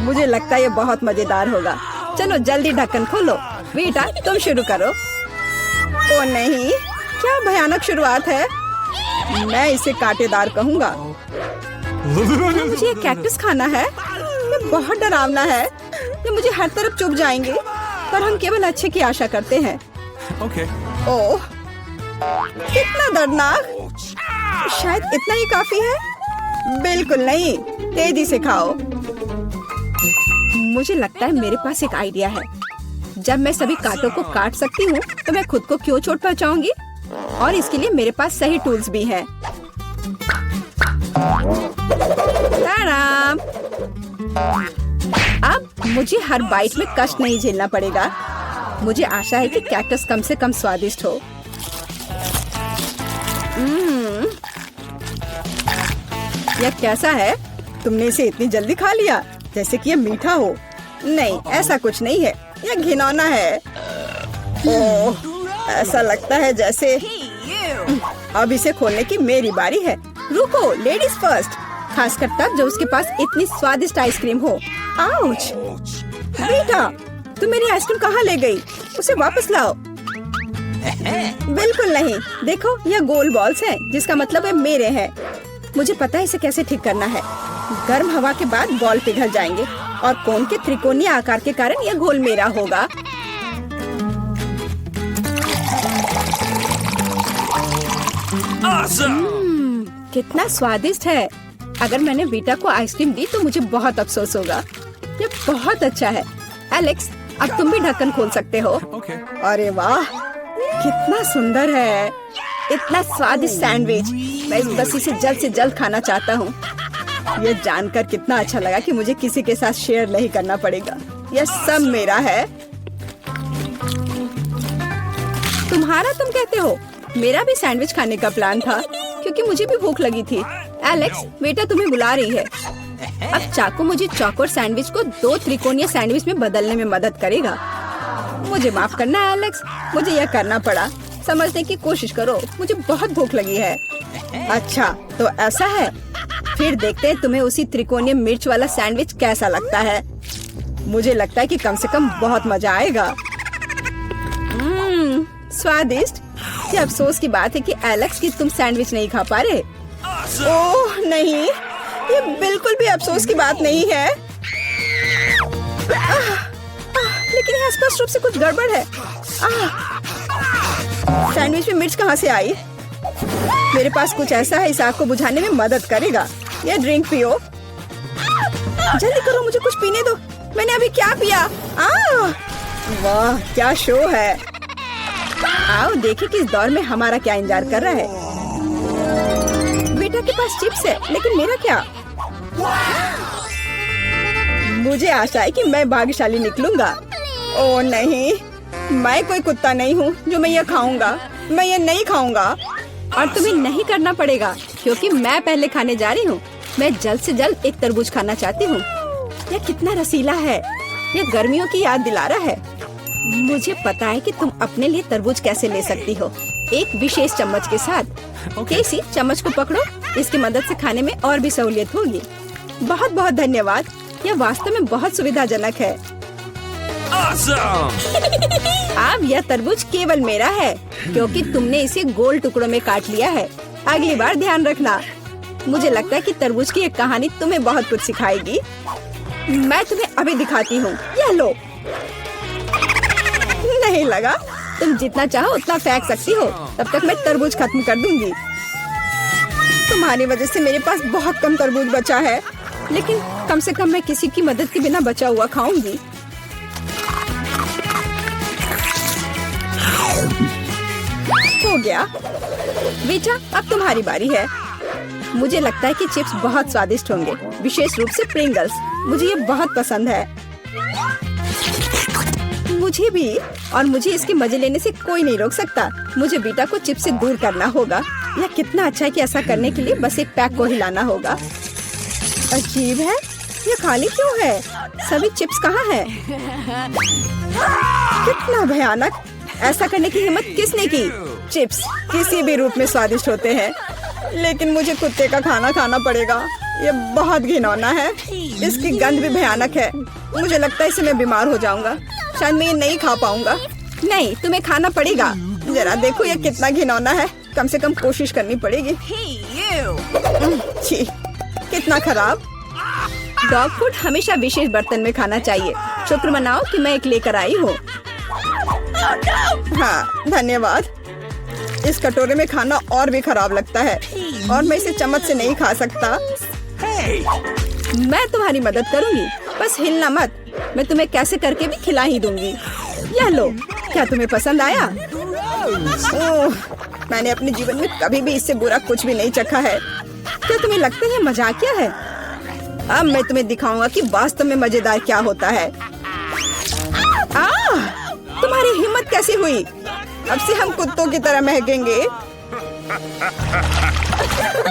मुझे लगता है ये बहुत मजेदार होगा। चलो जल्दी ढक्कन खोलो। बेटा तुम शुरू करो। ओ नहीं, क्या भयानक शुरुआत है। मैं इसे कांटेदार कहूँगा। मुझे ये कैक्टस खाना है। ये बहुत डरावना है। ये मुझे हर तरफ चुभ जाएंगे। पर हम केवल अच्छे की आशा करते हैं। ओह, कितना दर्दनाक। शायद इतना ही काफी है। बिल्कुल नहीं, तेजी से खाओ। मुझे लगता है मेरे पास एक आइडिया है। जब मैं सभी कांटों को काट सकती हूँ तो मैं खुद को क्यों चोट पहुँचाऊंगी। और इसके लिए मेरे पास सही टूल्स भी हैं। ताराम! अब मुझे हर बाइट में कष्ट नहीं झेलना पड़ेगा। मुझे आशा है कि कैक्टस कम से कम स्वादिष्ट हो। यह कैसा है? तुमने इसे इतनी जल्दी खा लिया जैसे कि यह मीठा हो। नहीं, ऐसा कुछ नहीं है। यह घिनौना है। ओह, ऐसा लगता है जैसे अब इसे खोलने की मेरी बारी है। रुको, लेडीज फर्स्ट। खासकर तब जब उसके पास इतनी स्वादिष्ट आइसक्रीम हो। आउच! बेटा, तुम मेरी आइसक्रीम कहाँ ले गई? उसे वापस लाओ। बिल्कुल नहीं। देखो, यह गोल बॉल्स हैं, जिसका मतलब है मेरे हैं। मुझे पता है इसे कैसे ठीक करना है। गर्म हवा के बाद बॉल पिघल जाएंगे और कोन के त्रिकोणीय आकार के कारण यह घोल मेरा होगा। कितना स्वादिष्ट है। अगर मैंने बीटा को आइसक्रीम दी तो मुझे बहुत अफसोस होगा। ये बहुत अच्छा है। एलेक्स, अब तुम भी ढक्कन खोल सकते हो। अरे वाह, कितना सुंदर है। इतना स्वादिष्ट सैंडविच। मैं बस इसे जल्द से जल्द खाना चाहता हूँ। ये जानकर कितना अच्छा लगा कि मुझे किसी के साथ शेयर नहीं करना पड़ेगा। यह सब मेरा है। तुम्हारा तुम कहते हो? मेरा भी सैंडविच खाने का प्लान था क्योंकि मुझे भी भूख लगी थी। एलेक्स, बेटा तुम्हें बुला रही है। अब चाकू मुझे चौकोर सैंडविच को 2 त्रिकोणीय सैंडविच में बदलने में मदद करेगा। मुझे माफ करना एलेक्स, मुझे यह करना पड़ा। समझने की कोशिश करो, मुझे बहुत भूख लगी है। अच्छा, तो ऐसा है। फिर देखते हैं तुम्हें उसी त्रिकोणीय मिर्च वाला सैंडविच कैसा लगता है। मुझे लगता है कि कम से कम बहुत मजा आएगा। स्वादिष्ट। ये अफसोस की बात है कि एलेक्स कि तुम सैंडविच नहीं खा पा रहे। ओह नहीं, ये बिल्कुल भी अफसोस की बात नहीं है। लेकिन यहाँ स्पष्ट रूप से कुछ गड़बड़ है। सैंडविच में मिर्च कहाँ से आई? मेरे पास कुछ ऐसा है इस आग को बुझाने में मदद करेगा। ये ड्रिंक पियो। जल्दी करो, मुझे कुछ पीने दो। मैंने अभी क्या पिया? वाह, क्या शो है। आओ देखें कि इस दौर में हमारा क्या इंतजार कर रहा है। बेटा के पास चिप्स है, लेकिन मेरा क्या? मुझे आशा है कि मैं भाग्यशाली निकलूंगा। ओह नहीं, मैं कोई कुत्ता नहीं हूँ जो मैं ये खाऊंगा। मैं ये नहीं खाऊंगा। और तुम्हें नहीं करना पड़ेगा क्योंकि मैं पहले खाने जा रही हूँ। मैं जल्द से जल्द एक तरबूज खाना चाहती हूँ। यह कितना रसीला है। यह गर्मियों की याद दिला रहा है। मुझे पता है कि तुम अपने लिए तरबूज कैसे ले सकती हो, एक विशेष चम्मच के साथ। केसी, चम्मच को पकड़ो। इसकी मदद से खाने में और भी सहूलियत होगी। बहुत बहुत धन्यवाद। यह वास्तव में बहुत सुविधाजनक है। अब यह तरबूज केवल मेरा है क्योंकि तुमने इसे गोल टुकड़ों में काट लिया है। अगली बार ध्यान रखना। मुझे लगता है कि तरबूज की एक कहानी तुम्हें बहुत कुछ सिखाएगी। मैं तुम्हें अभी दिखाती हूँ। यह लो। नहीं लगा? तुम जितना चाहो उतना फेंक सकती हो। तब तक मैं तरबूज खत्म कर दूंगी। तुम्हारी वजह से मेरे पास बहुत कम तरबूज बचा है, लेकिन कम से कम मैं किसी की मदद के बिना बचा हुआ खाऊंगी। हो गया। बेटा, अब तुम्हारी बारी है। मुझे लगता है कि चिप्स बहुत स्वादिष्ट होंगे, विशेष रूप से प्रिंगल्स। मुझे ये बहुत पसंद है। मुझे भी। और मुझे इसके मजे लेने से कोई नहीं रोक सकता। मुझे बेटा को चिप्स से दूर करना होगा। यह कितना अच्छा है कि ऐसा करने के लिए बस एक पैक को हिलाना होगा। अजीब है, ये खाली क्यों है? सभी चिप्स कहाँ हैं? कितना भयानक। ऐसा करने की हिम्मत किसने की? चिप्स किसी भी रूप में स्वादिष्ट होते हैं, लेकिन मुझे कुत्ते का खाना खाना पड़ेगा। ये बहुत घिनौना है। इसकी गंद भी भयानक है। मुझे लगता है इससे मैं बीमार हो जाऊंगा। शायद मैं ये नहीं खा पाऊंगा। नहीं, तुम्हें खाना पड़ेगा। जरा देखो ये कितना घिनौना है। कम से कम कोशिश करनी पड़ेगी। छी, कितना खराब। डॉग फूड हमेशा विशेष बर्तन में खाना चाहिए। शुक्र मनाओ कि मैं एक लेकर आई हूँ। हाँ, धन्यवाद। इस कटोरे में खाना और भी खराब लगता है और मैं इसे चम्मच से नहीं खा सकता। मैं तुम्हारी मदद करूंगी, बस हिलना मत। मैं तुम्हें कैसे करके भी खिला ही दूंगी। यह लो, क्या तुम्हें पसंद आया? ओह, मैंने अपने जीवन में कभी भी इससे बुरा कुछ भी नहीं चखा है। क्या तुम्हें लगता है मजाकिया है? अब मैं तुम्हें दिखाऊंगा कि वास्तव में मजेदार क्या होता है। तुम्हारी हिम्मत कैसी हुई? अब से हम कुत्तों की तरह महकेंगे।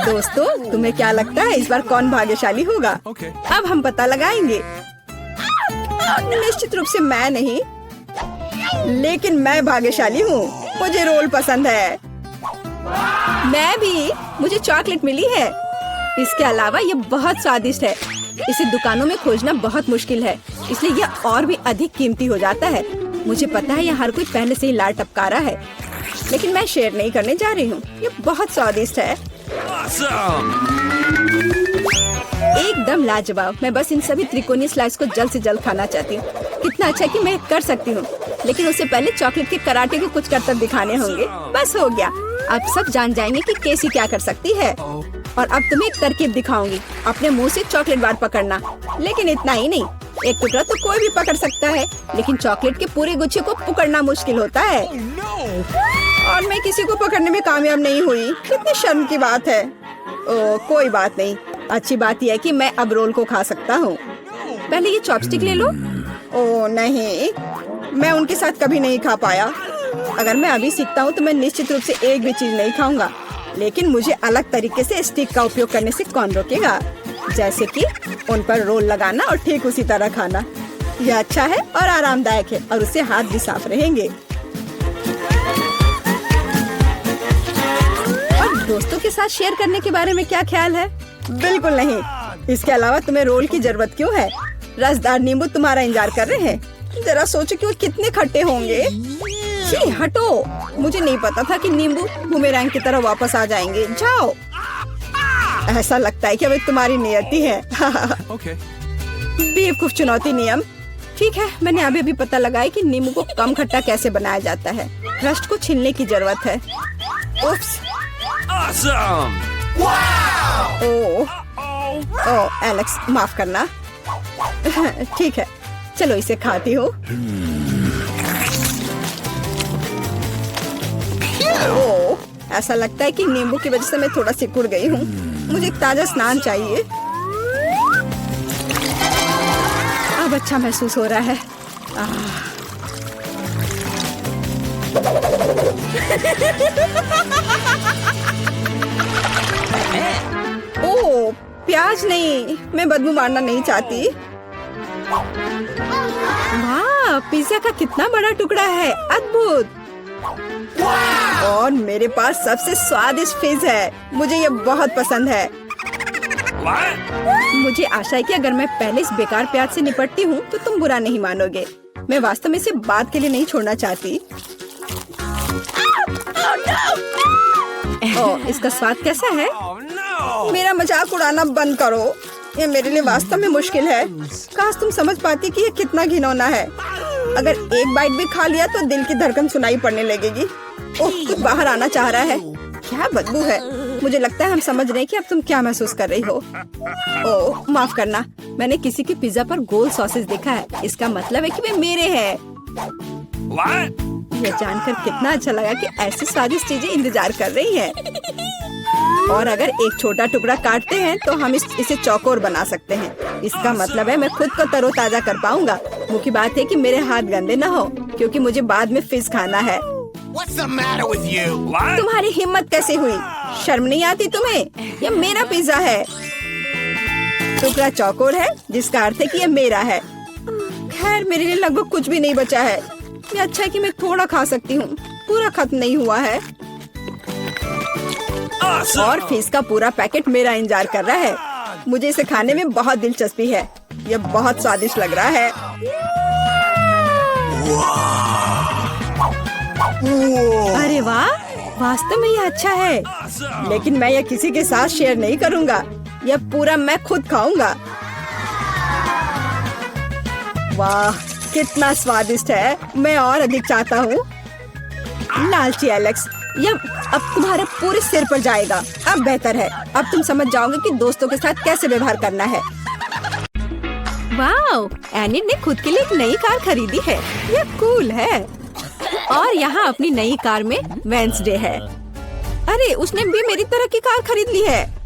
दोस्तों, तुम्हें क्या लगता है इस बार कौन भाग्यशाली होगा? अब हम पता लगाएंगे। निश्चित रूप से मैं नहीं, लेकिन मैं भाग्यशाली हूँ। मुझे रोल पसंद है। मैं भी। मुझे चॉकलेट मिली है। इसके अलावा ये बहुत स्वादिष्ट है। इसे दुकानों में खोजना बहुत मुश्किल है, इसलिए यह और भी अधिक कीमती हो जाता है। मुझे पता है यह हर कोई पहले से ही लार टपका रहा है, लेकिन मैं शेयर नहीं करने जा रही हूँ। ये बहुत स्वादिष्ट है। एकदम लाजवाब। मैं बस इन सभी त्रिकोणीय स्लाइस को जल्द से जल्द खाना चाहती हूँ। कितना अच्छा है कि मैं कर सकती हूँ, लेकिन उससे पहले चॉकलेट के कराटे को कुछ करतब दिखाने होंगे। बस हो गया। अब सब जान जाएंगे कि कैसी क्या कर सकती है। और अब तुम्हें एक तरकीब दिखाऊंगी। अपने मुंह से चॉकलेट बार पकड़ना, लेकिन इतना ही नहीं। एक टुकड़ा तो कोई भी पकड़ सकता है, लेकिन चॉकलेट के पूरे गुच्छे को पकड़ना मुश्किल होता है। और मैं किसी को पकड़ने में कामयाब नहीं हुई। कितनी शर्म की बात है। ओह, कोई बात नहीं। अच्छी बात यह है कि मैं अब रोल को खा सकता हूँ। पहले ये चॉपस्टिक ले लो। ओह नहीं, मैं उनके साथ कभी नहीं खा पाया। अगर मैं अभी सीखता हूँ तो मैं निश्चित रूप से एक भी चीज नहीं खाऊंगा, लेकिन मुझे अलग तरीके से स्टिक का उपयोग करने से कौन रोकेगा? जैसे कि उन पर रोल लगाना और ठीक उसी तरह खाना। यह अच्छा है और आरामदायक है, और उससे हाथ भी साफ रहेंगे। और दोस्तों के साथ शेयर करने के बारे में क्या ख्याल है? बिल्कुल नहीं। इसके अलावा तुम्हें रोल की जरूरत क्यों है? रसदार नींबू तुम्हारा इंतजार कर रहे हैं। जरा सोचो कि वो कितने खट्टे होंगे। छी, हटो। मुझे नहीं पता था कि नींबू बूमेरैंग की तरह वापस आ जाएंगे। जाओ। ऐसा लगता है कि अब तुम्हारी नियति है। बेवकूफ चुनौती नियम। ठीक है, मैंने अभी भी पता लगाया कि नींबू को कम खट्टा कैसे बनाया जाता है। रस्ट को छीलने की जरूरत है। उप्स। ओह, एलेक्स, माफ करना। ठीक है, चलो इसे खाती हूँ। ओह, ऐसा लगता है कि नींबू की वजह से मैं थोड़ा सिकुड़ गई हूँ। मुझे एक ताजा स्नान चाहिए। अब अच्छा महसूस हो रहा है। ओह, प्याज नहीं। मैं बदबू मारना नहीं चाहती। वाह, पिज्जा का कितना बड़ा टुकड़ा है। अद्भुत। और मेरे पास सबसे स्वादिष्ट फिज है। मुझे ये बहुत पसंद है। मुझे आशा है कि अगर मैं पहले इस बेकार प्याज से निपटती हूँ तो तुम बुरा नहीं मानोगे। मैं वास्तव में इसे बात के लिए नहीं छोड़ना चाहती। ओह, इसका स्वाद कैसा है? मेरा मजाक उड़ाना बंद करो। ये मेरे लिए वास्तव में मुश्किल है। काश तुम समझ पाती कि ये कितना घिनौना है। अगर एक बाइट भी खा लिया तो दिल की धड़कन सुनाई पड़ने लगेगी। ओह, कुछ बाहर आना चाह रहा है। क्या बदबू है। मुझे लगता है हम समझ रहे हैं कि अब तुम क्या महसूस कर रही हो। ओह, माफ करना। मैंने किसी के पिज्जा पर गोल सॉसेज देखा है। इसका मतलब है कि वे मेरे हैं। यह जानकर कितना अच्छा लगा कि ऐसी स्वादिष्ट चीजें इंतजार कर रही हैं। और अगर एक छोटा टुकड़ा काटते हैं तो हम इसे चौकोर बना सकते हैं। इसका मतलब है मैं खुद को तरोताजा कर पाऊंगा। मुख्य बात है कि मेरे हाथ गंदे न हो, क्योंकि मुझे बाद में फिज खाना है। तुम्हारी हिम्मत कैसे हुई? शर्म नहीं आती तुम्हें? यह मेरा पिज्जा है। टुकड़ा चौकोर है, जिसका अर्थ है कि यह मेरा है। खैर, मेरे लिए लगभग कुछ भी नहीं बचा है। ये अच्छा है कि मैं थोड़ा खा सकती हूँ। पूरा खत्म नहीं हुआ है। और फिश का पूरा पैकेट मेरा इंतजार कर रहा है। मुझे इसे खाने में बहुत दिलचस्पी है। यह बहुत स्वादिष्ट लग रहा है। अरे वाह, वास्तव में यह अच्छा है, लेकिन मैं यह किसी के साथ शेयर नहीं करूँगा। यह पूरा मैं खुद खाऊंगा। वाह, कितना स्वादिष्ट है। मैं और अधिक चाहता हूँ। लालची एलेक्स, यह अब तुम्हारे पूरे सिर पर जाएगा। अब बेहतर है, अब तुम समझ जाओगे कि दोस्तों के साथ कैसे व्यवहार करना है। वाह, एनिट ने खुद के लिए एक नई कार खरीदी है। यह कूल है। और यहाँ अपनी नई कार में वेंसडे है। अरे, उसने भी मेरी तरह की कार खरीद ली है।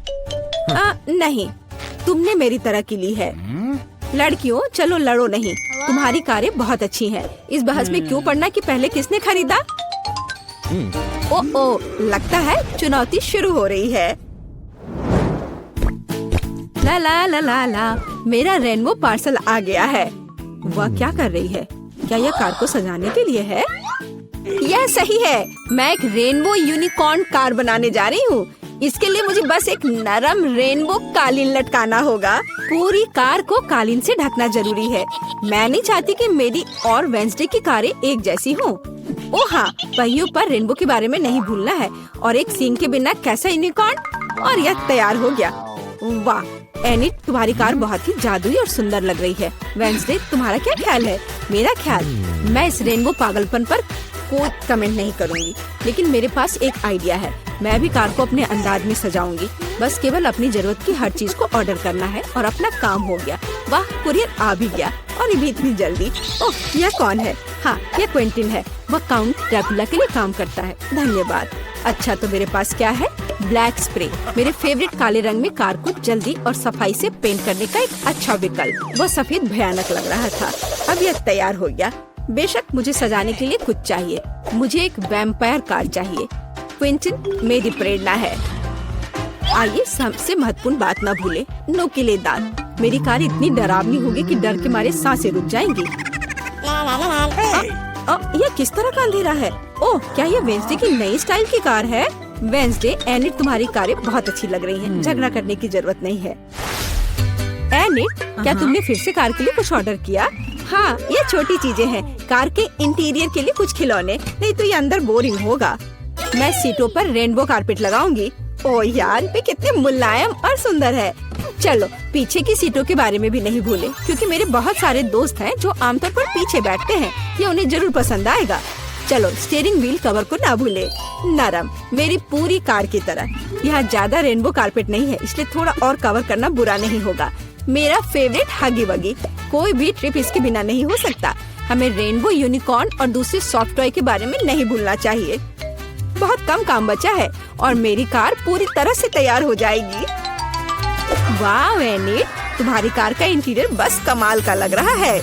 नहीं, तुमने मेरी तरह की ली है। लड़कियों, चलो लड़ो नहीं। तुम्हारी कारें बहुत अच्छी हैं। इस बहस में क्यों पड़ना कि पहले किसने खरीदा। ओ, लगता है चुनौती शुरू हो रही है। ला ला ला ला ला, मेरा रेनबो पार्सल आ गया है। वह क्या कर रही है? क्या यह कार को सजाने के लिए है? यह सही है। मैं एक रेनबो यूनिकॉर्न कार बनाने जा रही हूँ। इसके लिए मुझे बस एक नरम रेनबो कालीन लटकाना होगा। पूरी कार को कालीन से ढकना जरूरी है। मैं नहीं चाहती कि मेरी और वेंसडे की कारें एक जैसी हों। ओ हाँ, पहियों पर रेनबो के बारे में नहीं भूलना है। और एक सींग के बिना कैसा यूनिकॉर्न। और यह तैयार हो गया। वाह एनिट, तुम्हारी कार बहुत ही जादुई और सुंदर लग रही है। वेंसडे, तुम्हारा क्या ख्याल है? मेरा ख्याल, मैं इस रेनबो पागलपन पर कोई कमेंट नहीं करूँगी, लेकिन मेरे पास एक आइडिया है। मैं भी कार को अपने अंदाज में सजाऊंगी। बस केवल अपनी जरूरत की हर चीज को ऑर्डर करना है और अपना काम हो गया। वाह, कुरियर आ भी गया और ये भी इतनी जल्दी। ओह, यह कौन है? हाँ, यह क्विंटिन है। वह काउंट ड्रैकुला के लिए काम करता है। धन्यवाद। अच्छा, तो मेरे पास क्या है? ब्लैक स्प्रे, मेरे फेवरेट काले रंग में कार को जल्दी और सफाई से पेंट करने का एक अच्छा विकल्प। वह सफेद भयानक लग रहा था। अब यह तैयार हो गया। बेशक मुझे सजाने के लिए कुछ चाहिए। मुझे एक वैम्पायर कार चाहिए। क्विंटिन मेरी प्रेरणा है। आइए सबसे महत्वपूर्ण बात न भूले, नुकीले दांत। मेरी कार इतनी डरावनी होगी कि डर के मारे सांसें रुक जाएंगी। यह किस तरह का अंधेरा है? ओह, क्या यह वेंसडे की नई स्टाइल की कार है? वेंसडे, एनिट, तुम्हारी कारें बहुत अच्छी लग रही हैं। झगड़ा करने की जरूरत नहीं है। एनिट, क्या तुमने फिर से कार के लिए कुछ ऑर्डर किया? हाँ, ये छोटी चीजें हैं। कार के इंटीरियर के लिए कुछ खिलौने, नहीं तो ये अंदर बोरिंग होगा। मैं सीटों पर रेनबो कारपेट लगाऊंगी। ओह यार, ये कितने मुलायम और सुंदर है। चलो, पीछे की सीटों के बारे में भी नहीं भूले, क्योंकि मेरे बहुत सारे दोस्त हैं जो आमतौर पर पीछे बैठते हैं। ये उन्हें जरूर पसंद आएगा। चलो, स्टीयरिंग व्हील कवर को ना भूले। नरम, मेरी पूरी कार की तरह। यहाँ ज्यादा रेनबो कारपेट नहीं है, इसलिए थोड़ा और कवर करना बुरा नहीं होगा। मेरा फेवरेट हगी वगी। कोई भी ट्रिप इसके बिना नहीं हो सकता। हमें रेनबो यूनिकॉर्न और दूसरे सॉफ्ट टॉय के बारे में नहीं भूलना चाहिए। बहुत कम काम बचा है और मेरी कार पूरी तरह से तैयार हो जाएगी। वाह एनिट, तुम्हारी कार का इंटीरियर बस कमाल का लग रहा है।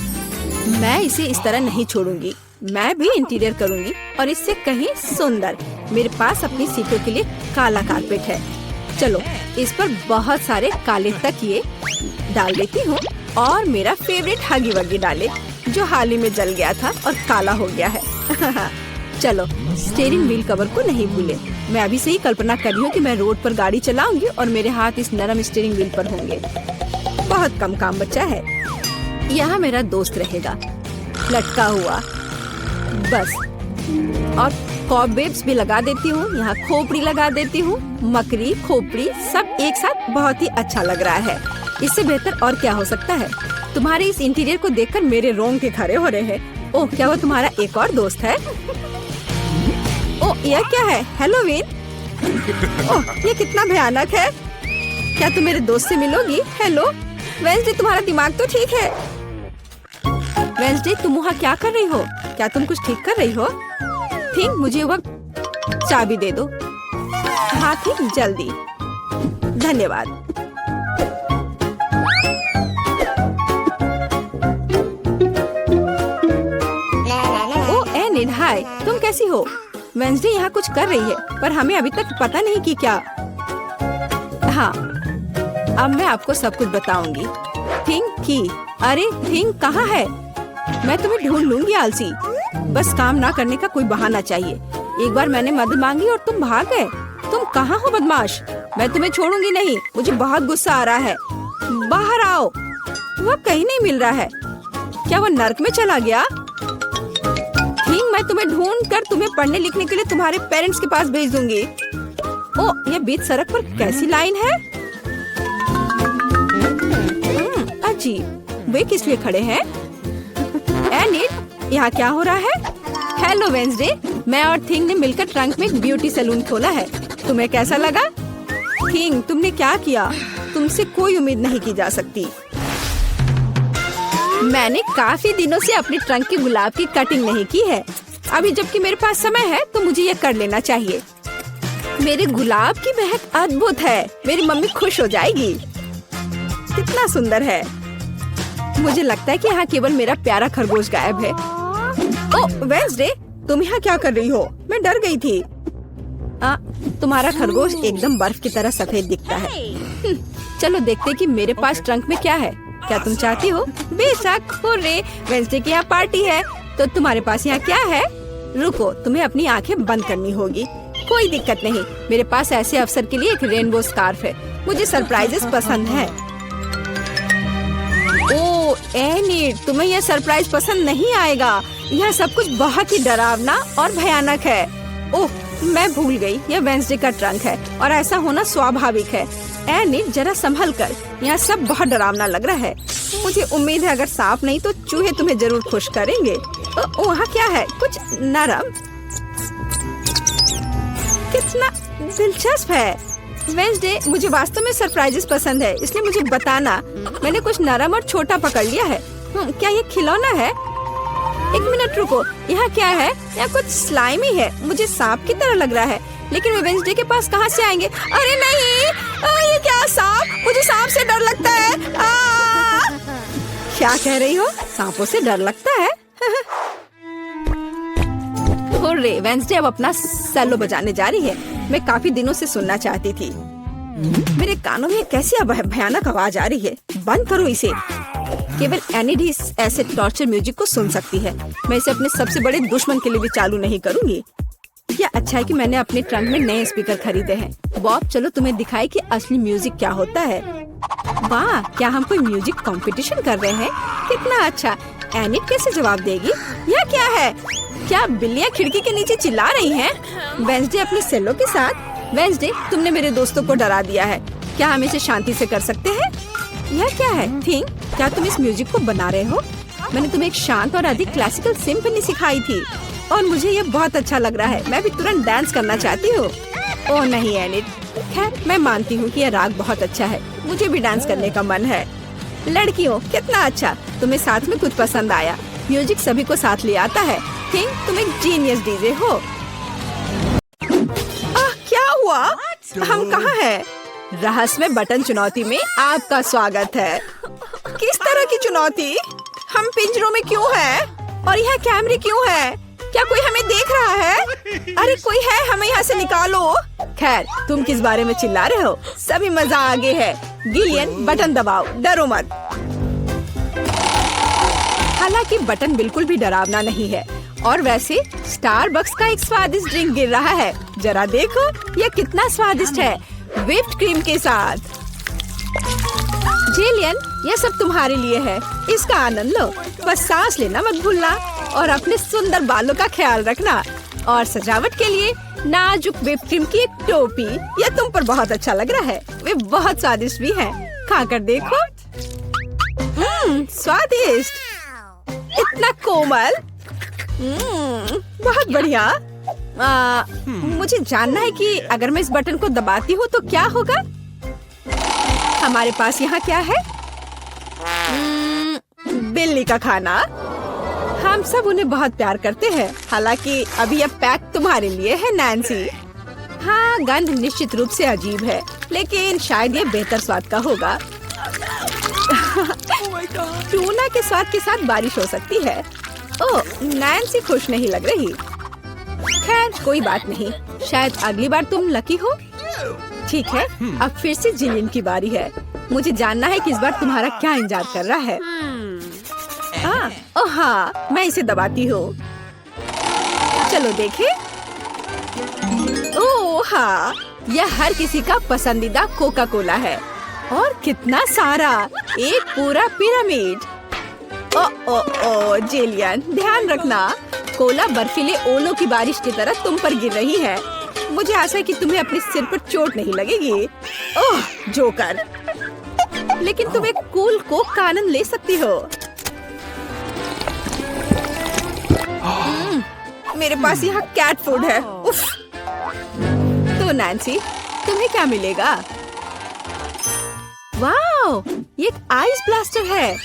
मैं इसे इस तरह नहीं छोड़ूंगी। मैं भी इंटीरियर करूंगी और इससे कहीं सुंदर। मेरे पास अपनी सीटों के लिए काला कारपेट है। चलो, इस पर बहुत सारे काले तकिए डाल देती हूँ और मेरा फेवरेट हगी वगी डाले, जो हाल ही में जल गया था और काला हो गया है। चलो, स्टीयरिंग व्हील कवर को नहीं भूले। मैं अभी से ही कल्पना कर रही हूँ कि मैं रोड पर गाड़ी चलाऊंगी और मेरे हाथ इस नरम स्टीयरिंग व्हील पर होंगे। बहुत कम काम बचा है। यहाँ मेरा दोस्त रहेगा, लटका हुआ। बस, और कॉबवेब्स भी लगा देती हूँ। यहाँ खोपड़ी लगा देती हूँ। मकड़ी, खोपड़ी सब एक साथ बहुत ही अच्छा लग रहा है। इससे बेहतर और क्या हो सकता है? तुम्हारे इस इंटीरियर को देखकर मेरे रोंगटे खड़े हो रहे हैं। ओह, क्या वो तुम्हारा एक और दोस्त है? ओह, यह क्या है? हैलोवीन? ओह, ये कितना भयानक है। क्या तुम मेरे दोस्त से मिलोगी? हेलो वेंसडे, तुम्हारा दिमाग तो ठीक है? वेंसडे, तुम वहाँ क्या कर रही हो? क्या तुम कुछ ठीक कर रही हो? थिंक, मुझे वक्त चाबी दे दो। हाँ थिंक, जल्दी। धन्यवाद। हाय, तुम कैसी हो? वेंसडे यहाँ कुछ कर रही है, पर हमें अभी तक पता नहीं कि क्या। हाँ, अब मैं आपको सब कुछ बताऊंगी। थिंक की, अरे थिंक कहाँ है? मैं तुम्हें ढूंढ लूंगी आलसी। बस काम ना करने का कोई बहाना चाहिए। एक बार मैंने मदद मांगी और तुम भाग गए। तुम कहाँ हो बदमाश? मैं तुम्हें छोड़ूंगी नहीं। मुझे बहुत गुस्सा आ रहा है। बाहर आओ। वह कहीं नहीं मिल रहा है। क्या वह नर्क में चला गया? ठीक, मैं तुम्हें ढूंढ कर तुम्हें पढ़ने लिखने के लिए तुम्हारे पेरेंट्स के पास भेज दूंगी। ओ, यह बीच सड़क पर कैसी लाइन है? अजीब, वे किस लिए खड़े हैं? एनिड, यहाँ क्या हो रहा है? हेलो वेंसडे, मैं और थिंग ने मिलकर ट्रंक में एक ब्यूटी सैलून खोला है। तुम्हें कैसा लगा? थिंग, तुमने क्या किया? तुमसे कोई उम्मीद नहीं की जा सकती। मैंने काफी दिनों से अपने ट्रंक के गुलाब की कटिंग नहीं की है। अभी जबकि मेरे पास समय है तो मुझे ये कर लेना चाहिए। मेरे गुलाब की महक अद्भुत है। मेरी मम्मी खुश हो जाएगी। कितना सुंदर है। मुझे लगता है कि यहाँ केवल मेरा प्यारा खरगोश गायब है। ओह वेंसडे, तुम यहाँ क्या कर रही हो? मैं डर गई थी। तुम्हारा खरगोश एकदम बर्फ की तरह सफेद दिखता है। चलो देखते कि मेरे पास ट्रंक में क्या है। क्या तुम चाहती हो? बेशक। हुर्रे, वेंसडे की यहाँ पार्टी है। तो तुम्हारे पास यहाँ क्या है? रुको, तुम्हें अपनी आंखें बंद करनी होगी। कोई दिक्कत नहीं, मेरे पास ऐसे अवसर के लिए एक रेनबो स्कार्फ है। मुझे सरप्राइजेस पसंद है। ओह एनिड, तुम्हें यह सरप्राइज पसंद नहीं आएगा। यह सब कुछ बहुत ही डरावना और भयानक है। ओह, मैं भूल गई, यह वेंसडे का ट्रंक है और ऐसा होना स्वाभाविक है। एनिड, जरा संभल कर। यह सब बहुत डरावना लग रहा है। मुझे उम्मीद है अगर सांप नहीं तो चूहे तुम्हें जरूर खुश करेंगे। वहाँ क्या है? कुछ नरम। कितना दिलचस्प है। वेंसडे, मुझे वास्तव में सरप्राइजेस पसंद है, इसलिए मुझे बताना। मैंने कुछ नरम और छोटा पकड़ लिया है। क्या ये खिलौना है? एक मिनट रुको, यहाँ क्या है? यहाँ कुछ स्लाइमी है। मुझे सांप की तरह लग रहा है, लेकिन वे वेंसडे के पास कहाँ से आएंगे? अरे नहीं, ये क्या सांप? मुझे सांप से डर लगता है। क्या कह रही हो? सांपों से डर लगता है? हुर्रे, वेंसडे अब अपना सेलो बजाने जा रही है। मैं काफी दिनों से सुनना चाहती थी। मेरे कानों में कैसी भयानक आवाज आ रही है। बंद करो इसे। केवल एनिड ही ऐसे टॉर्चर म्यूजिक को सुन सकती है। मैं इसे अपने सबसे बड़े दुश्मन के लिए भी चालू नहीं करूंगी। क्या अच्छा है कि मैंने अपने ट्रंक में नए स्पीकर खरीदे हैं। बॉब, चलो तुम्हें दिखाए कि असली म्यूजिक क्या होता है। वाह, क्या हम कोई म्यूजिक कंपटीशन कर रहे हैं? कितना अच्छा। एनिड कैसे जवाब देगी? यह क्या है? क्या बिल्लियाँ खिड़की के नीचे चिल्ला रही हैं? वेंसडे अपने सेलो के साथ। वेंसडे, तुमने मेरे दोस्तों को डरा दिया है। क्या हम इसे शांति से कर सकते हैं? यह क्या है? थिंक, क्या तुम इस म्यूजिक को बना रहे हो? मैंने तुम्हें एक शांत और अधिक क्लासिकल सिम्फनी सिखाई थी और मुझे ये बहुत अच्छा लग रहा है। मैं भी तुरंत डांस करना चाहती हूँ। ओह नहीं एनिड, खैर मैं मानती हूँ कि यह राग बहुत अच्छा है। मुझे भी डांस करने का मन है। लड़कियों, कितना अच्छा, तुम्हें साथ में कुछ पसंद आया। म्यूजिक सभी को साथ ले आता है। थिंक, तुम एक जीनियस डीजे हो। क्या हुआ? हम कहाँ हैं? रहस्यमय बटन चुनौती में आपका स्वागत है। किस तरह की चुनौती? हम पिंजरों में क्यों हैं? और यह कैमरे क्यों हैं? क्या कोई हमें देख रहा है? अरे कोई है, हमें यहाँ से निकालो। खैर, तुम किस बारे में चिल्ला रहे हो? सभी मजा आगे है। गिलियन, बटन दबाओ, डरो मत। हालांकि बटन बिल्कुल भी डरावना नहीं है। और वैसे स्टारबक्स का एक स्वादिष्ट ड्रिंक गिर रहा है। जरा देखो, यह कितना स्वादिष्ट है, व्हिप्ड क्रीम के साथ। जिलियन, यह सब तुम्हारे लिए है। इसका आनंद लो। बस सांस लेना मत भूलना और अपने सुंदर बालों का ख्याल रखना। और सजावट के लिए नाजुक व्हिप्ड क्रीम की एक टोपी। यह तुम पर बहुत अच्छा लग रहा है। वे बहुत स्वादिष्ट भी हैं। खाकर देखो। स्वादिष्ट, इतना कोमल। बहुत बढ़िया। मुझे जानना है कि अगर मैं इस बटन को दबाती हूँ तो क्या होगा? हमारे पास यहाँ क्या है? बिल्ली का खाना। हम सब उन्हें बहुत प्यार करते हैं। हालांकि अभी यह पैक तुम्हारे लिए है नैन्सी। हाँ, गंध निश्चित रूप से अजीब है, लेकिन शायद ये बेहतर स्वाद का होगा। टूना के स्वाद के साथ बारिश हो सकती है। ओह, नैन्सी खुश नहीं लग रही। खैर कोई बात नहीं, शायद अगली बार तुम लकी हो। ठीक है, अब फिर से जिलियन की बारी है। मुझे जानना है कि इस बार तुम्हारा क्या इंतजार कर रहा है। ओह हाँ, मैं इसे दबाती हूँ। चलो देखें। ओह हाँ, यह हर किसी का पसंदीदा कोका कोला है। और कितना सारा, एक पूरा पिरामिड। ओ ओ ओ जेलियन, ध्यान रखना, कोला बर्फीले ओलों की बारिश की तरह तुम पर गिर रही है। मुझे आशा है कि तुम्हें अपने सिर पर चोट नहीं लगेगी। ओह जोकर, लेकिन तुम एक कूल कोक का आनंद ले सकती हो। मेरे पास यहाँ कैट फूड है। उफ। तो नैन्सी, तुम्हें क्या मिलेगा? वाओ, ये एक आइस ब्लास्टर है।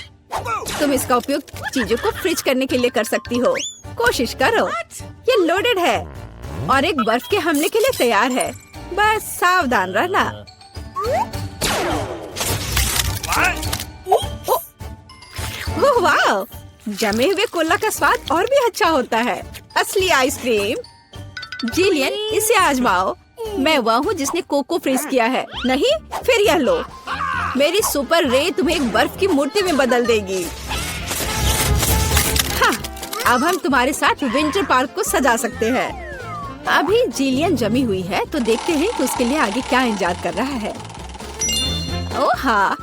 तुम इसका उपयोग चीजों को फ्रीज करने के लिए कर सकती हो। कोशिश करो। ये लोडेड है और एक बर्फ के हमले के लिए तैयार है। बस सावधान रहना। ओह वाह, जमे हुए कोला का स्वाद और भी अच्छा होता है। असली आइसक्रीम। जिलियन, इसे आजमाओ। मैं वह हूँ जिसने कोको फ्रीज किया है। नहीं, फिर यह लो। मेरी सुपर रे तुम्हें एक बर्फ की मूर्ति में बदल देगी। हाँ, अब हम तुम्हारे साथ विंटर पार्क को सजा सकते हैं। अभी जिलियन जमी हुई है, तो देखते हैं कि उसके लिए आगे क्या इंतजार कर रहा है। ओह हाँ,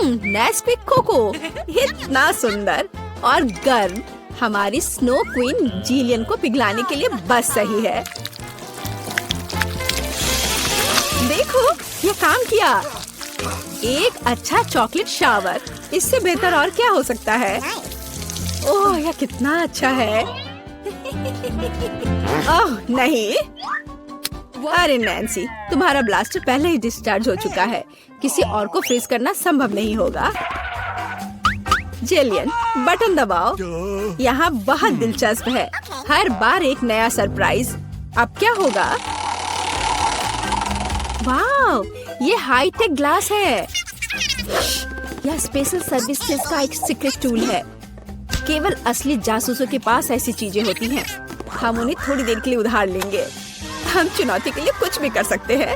नेस्क्विक कोको, इतना सुंदर और गर्म। हमारी स्नो क्वीन जिलियन को पिघलाने के लिए बस सही है। देखो, ये काम किया। एक अच्छा चॉकलेट शावर, इससे बेहतर और क्या हो सकता है? ओह, यह कितना अच्छा है। ओह नहीं, अरे नैन्सी, तुम्हारा ब्लास्टर पहले ही डिस्चार्ज हो चुका है। किसी और को फ्रीज करना संभव नहीं होगा। जेलियन, बटन दबाओ। यहाँ बहुत दिलचस्प है। हर बार एक नया सरप्राइज। अब क्या होगा? वाओ, ये हाई टेक ग्लास है। यह स्पेशल सर्विसेज का एक सीक्रेट टूल है। केवल असली जासूसों के पास ऐसी चीजें होती हैं। हम उन्हें थोड़ी देर के लिए उधार लेंगे। हम चुनौती के लिए कुछ भी कर सकते हैं।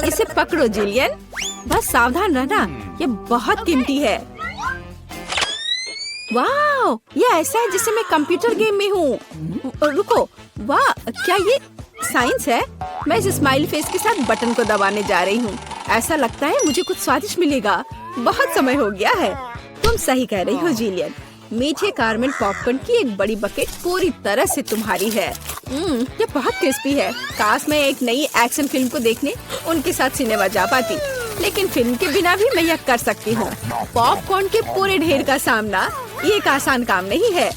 इसे पकड़ो जिलियन, बस सावधान रहना, ये बहुत कीमती है। वाह, ये ऐसा है जैसे मैं कंप्यूटर गेम में हूँ। रुको, वाह, क्या ये साइंस है? मैं इस स्माइल फेस के साथ बटन को दबाने जा रही हूँ। ऐसा लगता है मुझे कुछ स्वादिष्ट मिलेगा। बहुत समय हो गया है। तुम सही कह रही हो जिलियन। मीठे कारमेल पॉपकॉर्न की एक बड़ी बकेट पूरी तरह से तुम्हारी है। ये बहुत क्रिस्पी है। काश मैं एक नई एक्शन फिल्म को देखने उनके साथ सिनेमा जा पाती, लेकिन फिल्म के बिना भी मैं यह कर सकती हूँ। पॉपकॉर्न के पूरे ढेर का सामना ये एक आसान काम नहीं है,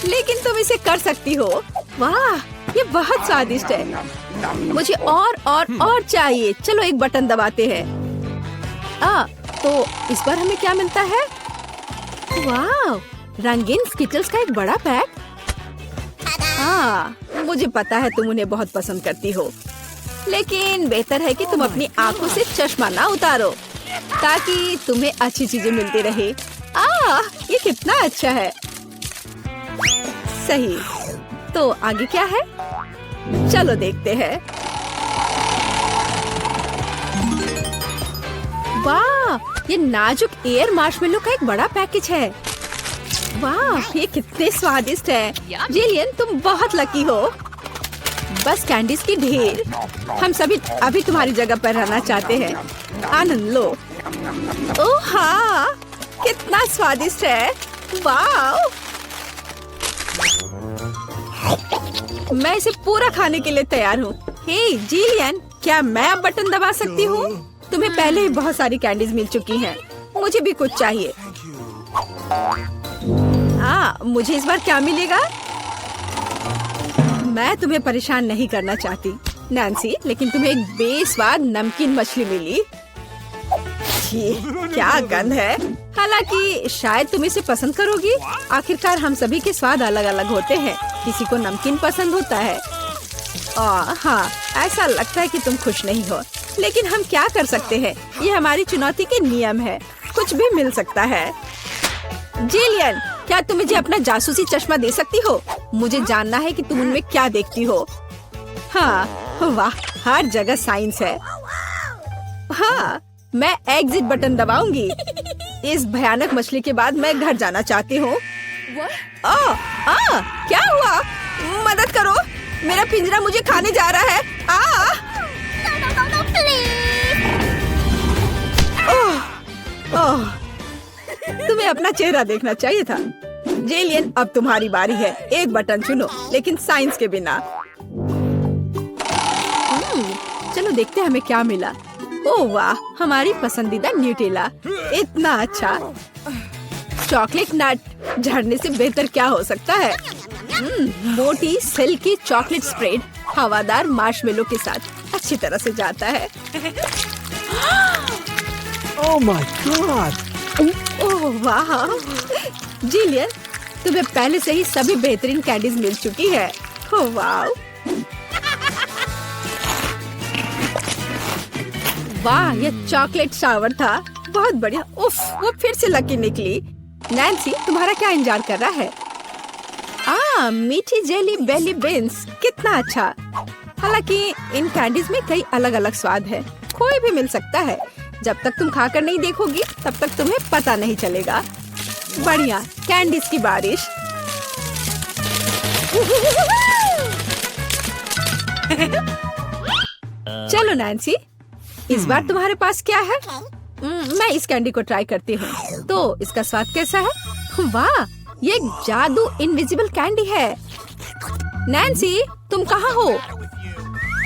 लेकिन तुम इसे कर सकती हो। वाह, ये बहुत स्वादिष्ट है। मुझे और चाहिए। चलो एक बटन दबाते हैं। तो इस बार हमें क्या मिलता है? वाह, रंगीन स्किटल्स का एक बड़ा पैक। हाँ, मुझे पता है तुम उन्हें बहुत पसंद करती हो, लेकिन बेहतर है कि तुम अपनी आंखों से चश्मा ना उतारो, ताकि तुम्हें अच्छी चीजें मिलती रहे। ये कितना अच्छा है। सही। तो आगे क्या है? चलो देखते हैं। वाह, ये नाजुक एयर मार्शमेलो का एक बड़ा पैकेज है। वाह, ये कितने स्वादिष्ट है। जिलियन, तुम बहुत लकी हो। बस कैंडीज की ढेर। हम सभी अभी तुम्हारी जगह पर रहना चाहते हैं। आनंद लो। ओह हाँ, कितना स्वादिष्ट है। वाह, मैं इसे पूरा खाने के लिए तैयार हूँ। हे जिलियन, क्या मैं अब बटन दबा सकती हूँ? तुम्हें पहले ही बहुत सारी कैंडीज मिल चुकी हैं। मुझे भी कुछ चाहिए। मुझे इस बार क्या मिलेगा? मैं तुम्हें परेशान नहीं करना चाहती नैन्सी, लेकिन तुम्हें एक बेस्वाद नमकीन मछली मिली। क्या गंध है। हालांकि शायद तुम इसे पसंद करोगी। आखिरकार हम सभी के स्वाद अलग अलग होते हैं। किसी को नमकीन पसंद होता है। हाँ, ऐसा लगता है कि तुम खुश नहीं हो, लेकिन हम क्या कर सकते हैं? ये हमारी चुनौती के नियम है। कुछ भी मिल सकता है। जिलियन, क्या तुम मुझे अपना जासूसी चश्मा दे सकती हो? मुझे जानना है कि तुम उनमें क्या देखती हो। हाँ, वाह, हर जगह साइंस है। हाँ, मैं एग्जिट बटन दबाऊंगी। इस भयानक मछली के बाद मैं घर जाना चाहती हूँ। क्या हुआ? मदद करो, मेरा पिंजरा मुझे खाने जा रहा है। ओह, तुम्हें अपना चेहरा देखना चाहिए था। जेलियन, अब तुम्हारी बारी है। एक बटन चुनो, लेकिन साइंस के बिना। चलो देखते हैं हमें क्या मिला। ओह वाह, हमारी पसंदीदा न्यूटेला। इतना अच्छा। चॉकलेट नट, झड़ने से बेहतर क्या हो सकता है। मोटी सिल्की चॉकलेट स्प्रेड हवादार मार्शमेलो के साथ अच्छी तरह से जाता है। Oh my God! ओह वाह, जिलियन, तुम्हें पहले से ही सभी बेहतरीन कैंडीज मिल चुकी है। ओह वाह, वाह, ये चॉकलेट शावर था। बहुत बढ़िया। उफ, वो फिर से लकी निकली। नैन्सी, तुम्हारा क्या इंतजार कर रहा है? मीठी जेली बेली बीन्स, कितना अच्छा। हालांकि इन कैंडीज में कई अलग अलग स्वाद है। कोई भी मिल सकता है। जब तक तुम खाकर नहीं देखोगी तब तक तुम्हें पता नहीं चलेगा। बढ़िया, कैंडीज की बारिश। चलो नैन्सी, इस बार तुम्हारे पास क्या है? मैं इस कैंडी को ट्राई करती हूँ। तो इसका स्वाद कैसा है? वाह, ये एक जादू इनविजिबल कैंडी है। नैन्सी, तुम कहाँ हो?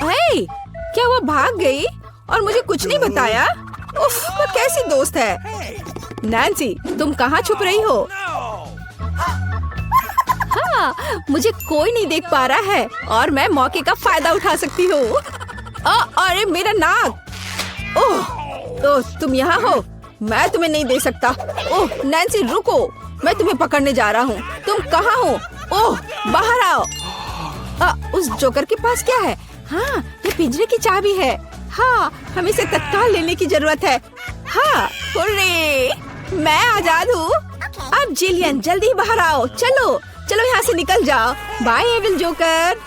हे, क्या वो भाग गई और मुझे कुछ नहीं बताया? उफ, वो कैसी दोस्त है। नैन्सी, तुम कहाँ छुप रही हो? हाँ, मुझे कोई नहीं देख पा रहा है और मैं मौके का फायदा उठा सकती हूँ। अरे मेरा नाक। ओह, तुम यहाँ हो? मैं तुम्हें नहीं दे सकता। ओह नैन्सी, रुको, मैं तुम्हें पकड़ने जा रहा हूँ। तुम कहाँ हो? ओह, बाहर आओ। उस जोकर के पास क्या है? हाँ, ये पिंजरे की चाबी है। हाँ, हमें इसे तत्काल लेने की जरूरत है। हाँ, हुर्रे, मैं आजाद हूँ। अब जिलियन, जल्दी बाहर आओ। चलो चलो, यहाँ से निकल जाओ। Bye evil joker.